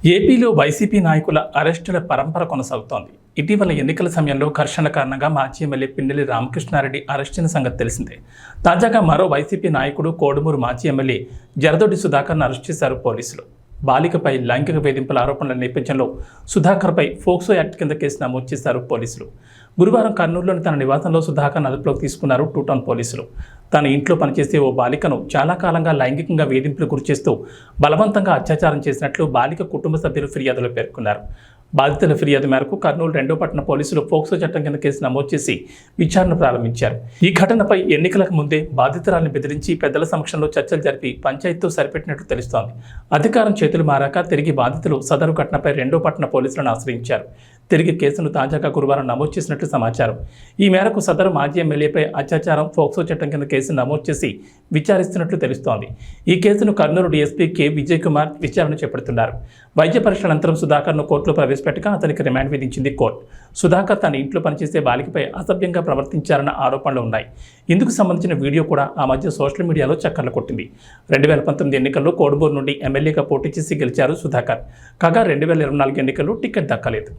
ఏపీలో వైసీపీ నాయకుల అరెస్టుల పరంపర కొనసాగుతోంది. ఇటీవల ఎన్నికల సమయంలో ఘర్షణ కారణంగా మాజీ ఎమ్మెల్యే పిన్నెల్లి రామకృష్ణారెడ్డి అరెస్టైన సంగతి తెలిసిందే. తాజాగా మరో వైసీపీ నాయకుడు కోడుమూరు మాజీ ఎమ్మెల్యే జరదొడ్డి సుధాకర్ను అరెస్ట్ చేశారు పోలీసులు. బాలికపై లైంగిక వేధింపుల ఆరోపణల నేపథ్యంలో సుధాకర్పై ఫోక్సో యాక్ట్ కింద కేసు నమోదు చేశారు పోలీసులు. గురువారం కర్నూలులోని తన నివాసంలో సుధాకర్ను అదుపులోకి తీసుకున్నారు టూ టౌన్ పోలీసులు. తన ఇంట్లో పనిచేసే ఓ బాలికను చాలా కాలంగా లైంగికంగా వేధింపులు గురిచేస్తూ బలవంతంగా అత్యాచారం చేసినట్లు బాలిక కుటుంబ సభ్యులు ఫిర్యాదులో పేర్కొన్నారు. బాధితుల ఫిర్యాదు మేరకు కర్నూలు 2వ పట్టణ పోలీసులు ఫోక్సో చట్టం కింద కేసు నమోదు చేసి విచారణ ప్రారంభించారు. ఈ ఘటనపై ఎన్నికలకు ముందే బాధితురాలను బెదిరించి పెద్దల సమక్షంలో చర్చలు జరిపి పంచాయతీతో సరిపెట్టినట్లు తెలుస్తోంది. అధికారం చేతులు మారాక తిరిగి బాధితులు సదరు ఘటనపై 2వ పట్టణ పోలీసులను ఆశ్రయించారు. తిరిగి కేసును తాజాగా గురువారం నమోదు చేసినట్లు సమాచారం. ఈ మేరకు సదరు మాజీ ఎమ్మెల్యేపై అత్యాచారం ఫోక్సో చట్టం కింద కేసు నమోదు చేసి విచారిస్తున్నట్లు తెలుస్తోంది. ఈ కేసును కర్నూలు డీఎస్పీ కె విజయ్ కుమార్ విచారణ చేపడుతున్నారు. వైద్య పరీక్షల అనంతరం సుధాకర్ను కోర్టులో ప్రవేశపెట్టగా అతనికి రిమాండ్ విధించింది కోర్టు. సుధాకర్ తన ఇంట్లో పనిచేసే బాలికపై అసభ్యంగా ప్రవర్తించారన్న ఆరోపణలు ఉన్నాయి. ఇందుకు సంబంధించిన వీడియో కూడా ఆ మధ్య సోషల్ మీడియాలో చక్కర్లు కొట్టింది. 2019 ఎన్నికల్లో కోడుమూరు నుండి ఎమ్మెల్యేగా పోటీ చేసి గెలిచారు సుధాకర్. కాగా 2024 ఎన్నికల్లో టికెట్ దక్కలేదు.